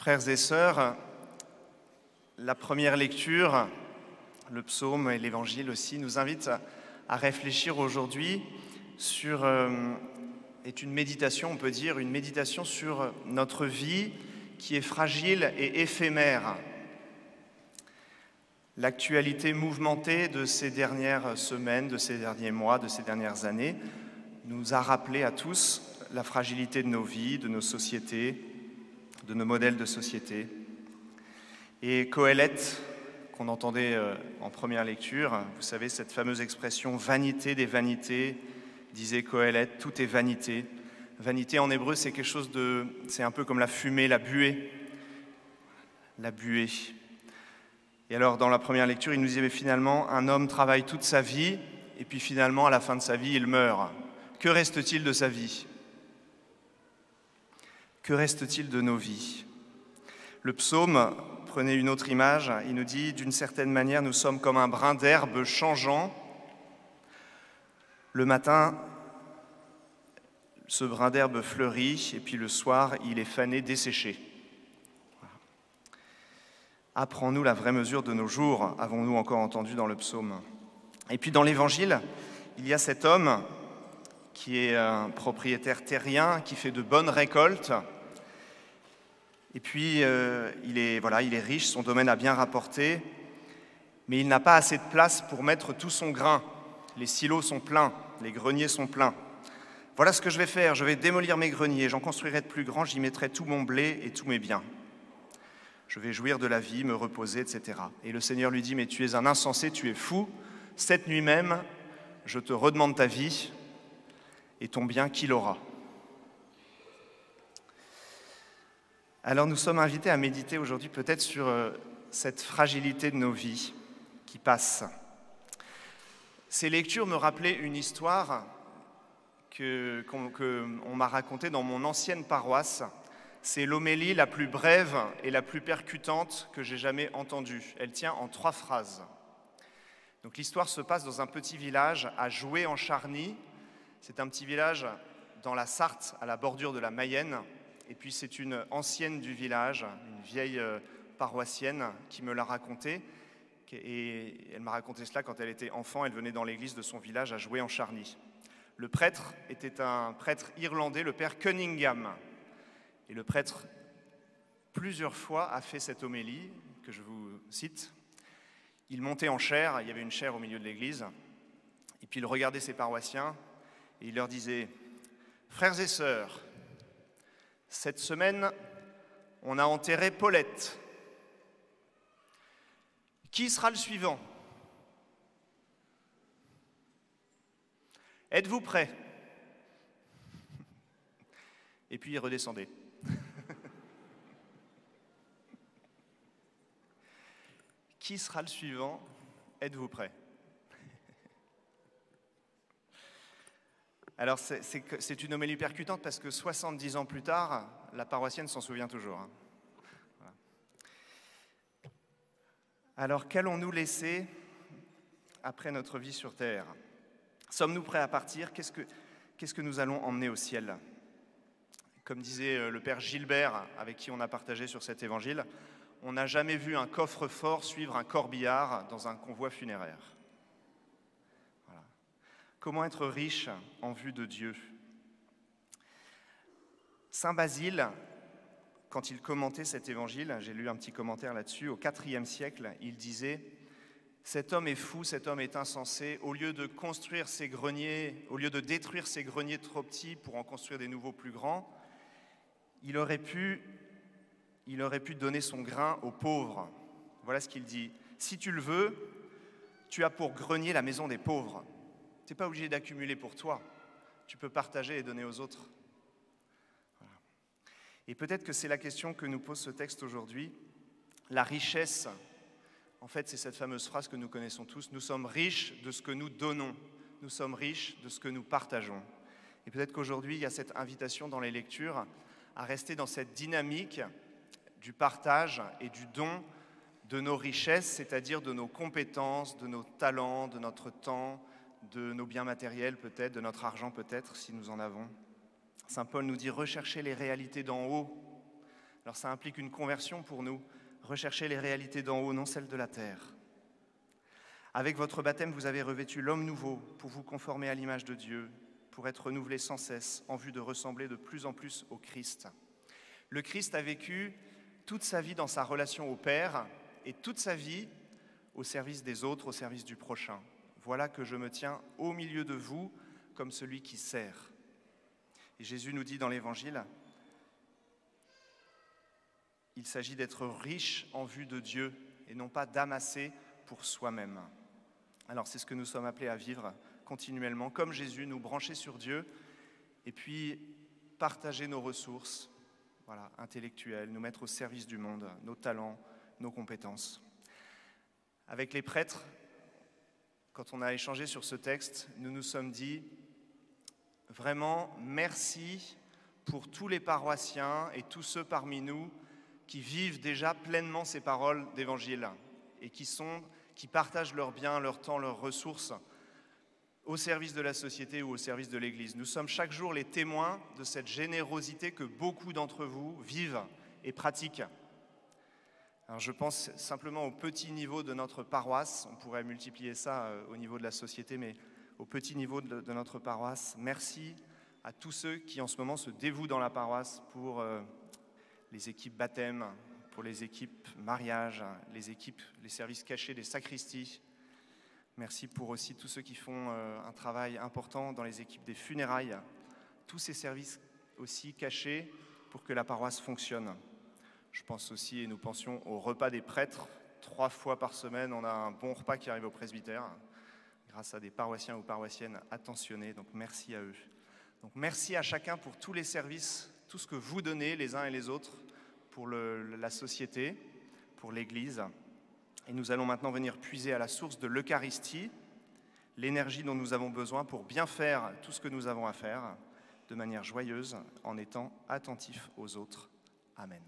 Frères et sœurs, la première lecture, le psaume et l'évangile aussi, nous invitent à réfléchir aujourd'hui sur, est une méditation, on peut dire, une méditation sur notre vie qui est fragile et éphémère. L'actualité mouvementée de ces dernières semaines, de ces derniers mois, de ces dernières années, nous a rappelé à tous la fragilité de nos vies, de nos sociétés, de nos modèles de société. Et Qoéleth, qu'on entendait en première lecture, vous savez, cette fameuse expression « vanité des vanités », disait Qoéleth, tout est vanité. Vanité en hébreu, c'est quelque chose de... c'est un peu comme la fumée, la buée. La buée. Et alors, dans la première lecture, il nous disait finalement, un homme travaille toute sa vie, et puis finalement, à la fin de sa vie, il meurt. Que reste-t-il de sa vie ? Que reste-t-il de nos vies ? Le psaume, prenez une autre image, il nous dit, d'une certaine manière, nous sommes comme un brin d'herbe changeant. Le matin, ce brin d'herbe fleurit, et puis le soir, il est fané, desséché. Apprends-nous la vraie mesure de nos jours, avons-nous encore entendu dans le psaume. Et puis dans l'évangile, il y a cet homme qui est un propriétaire terrien, qui fait de bonnes récoltes. Et puis il est riche, son domaine a bien rapporté, mais il n'a pas assez de place pour mettre tout son grain. Les silos sont pleins, les greniers sont pleins. Voilà ce que je vais faire, je vais démolir mes greniers, j'en construirai de plus grands, j'y mettrai tout mon blé et tous mes biens. Je vais jouir de la vie, me reposer, etc. Et le Seigneur lui dit, mais tu es un insensé, tu es fou. Cette nuit même, je te redemande ta vie et ton bien, qui l'aura ? Alors nous sommes invités à méditer aujourd'hui peut-être sur cette fragilité de nos vies qui passe. Ces lectures me rappelaient une histoire qu'on m'a racontée dans mon ancienne paroisse. C'est l'homélie la plus brève et la plus percutante que j'ai jamais entendue. Elle tient en 3 phrases. Donc l'histoire se passe dans un petit village à Joué-en-Charny. C'est un petit village dans la Sarthe, à la bordure de la Mayenne. Et puis c'est une ancienne du village, une vieille paroissienne qui me l'a raconté. Et elle m'a raconté cela quand elle était enfant. Elle venait dans l'église de son village à Joué-en-Charny. Le prêtre était un prêtre irlandais, le père Cunningham. Et le prêtre, plusieurs fois, a fait cette homélie, que je vous cite. Il montait en chaire, il y avait une chaire au milieu de l'église, et puis il regardait ses paroissiens, et il leur disait « Frères et sœurs, cette semaine, on a enterré Paulette. Qui sera le suivant ? Êtes-vous prêts ? » Et puis il redescendait. Qui sera le suivant ? Êtes-vous prêts ? Alors c'est une homélie percutante parce que 70 ans plus tard, la paroissienne s'en souvient toujours. Voilà. Alors qu'allons-nous laisser après notre vie sur terre ? Sommes-nous prêts à partir ? Qu'est-ce que nous allons emmener au ciel ? Comme disait le père Gilbert, avec qui on a partagé sur cet évangile, on n'a jamais vu un coffre-fort suivre un corbillard dans un convoi funéraire. Voilà. Comment être riche en vue de Dieu ? Saint Basile, quand il commentait cet évangile, j'ai lu un petit commentaire là-dessus, au IVe siècle, il disait « Cet homme est fou, cet homme est insensé, au lieu de construire ses greniers, au lieu de détruire ses greniers trop petits pour en construire des nouveaux plus grands, il aurait pu donner son grain aux pauvres. » Voilà ce qu'il dit. Si tu le veux, tu as pour grenier la maison des pauvres. Tu n'es pas obligé d'accumuler pour toi. Tu peux partager et donner aux autres. Voilà. Et peut-être que c'est la question que nous pose ce texte aujourd'hui. La richesse, en fait, c'est cette fameuse phrase que nous connaissons tous. Nous sommes riches de ce que nous donnons. Nous sommes riches de ce que nous partageons. Et peut-être qu'aujourd'hui, il y a cette invitation dans les lectures à rester dans cette dynamique du partage et du don de nos richesses, c'est-à-dire de nos compétences, de nos talents, de notre temps, de nos biens matériels peut-être, de notre argent peut-être, si nous en avons. Saint Paul nous dit « Recherchez les réalités d'en haut, Alors ça implique une conversion pour nous, rechercher les réalités d'en haut, non celles de la terre. Avec votre baptême, vous avez revêtu l'homme nouveau pour vous conformer à l'image de Dieu, pour être renouvelé sans cesse en vue de ressembler de plus en plus au Christ. Le Christ a vécu toute sa vie dans sa relation au Père et toute sa vie au service des autres, au service du prochain. Voilà que je me tiens au milieu de vous comme celui qui sert. Et Jésus nous dit dans l'Évangile, il s'agit d'être riche en vue de Dieu et non pas d'amasser pour soi-même. Alors c'est ce que nous sommes appelés à vivre continuellement, comme Jésus, nous brancher sur Dieu et puis partager nos ressources intellectuelles, nous mettre au service du monde, nos talents, nos compétences. Avec les prêtres, quand on a échangé sur ce texte, nous nous sommes dit vraiment merci pour tous les paroissiens et tous ceux parmi nous qui vivent déjà pleinement ces paroles d'évangile et qui partagent leurs biens, leur temps, leurs ressources au service de la société ou au service de l'Église. Nous sommes chaque jour les témoins de cette générosité que beaucoup d'entre vous vivent et pratiquent. Alors je pense simplement au petit niveau de notre paroisse, on pourrait multiplier ça au niveau de la société, mais au petit niveau de notre paroisse, merci à tous ceux qui en ce moment se dévouent dans la paroisse pour les équipes baptême, pour les équipes mariage, les services cachés des sacristies. Merci pour aussi tous ceux qui font un travail important dans les équipes des funérailles, tous ces services aussi cachés pour que la paroisse fonctionne. Je pense aussi, et nous pensions au repas des prêtres. 3 fois par semaine, on a un bon repas qui arrive au presbytère, grâce à des paroissiens ou paroissiennes attentionnés, donc merci à eux. Donc merci à chacun pour tous les services, tout ce que vous donnez les uns et les autres pour la société, pour l'Église. Et nous allons maintenant venir puiser à la source de l'Eucharistie, l'énergie dont nous avons besoin pour bien faire tout ce que nous avons à faire, de manière joyeuse, en étant attentifs aux autres. Amen.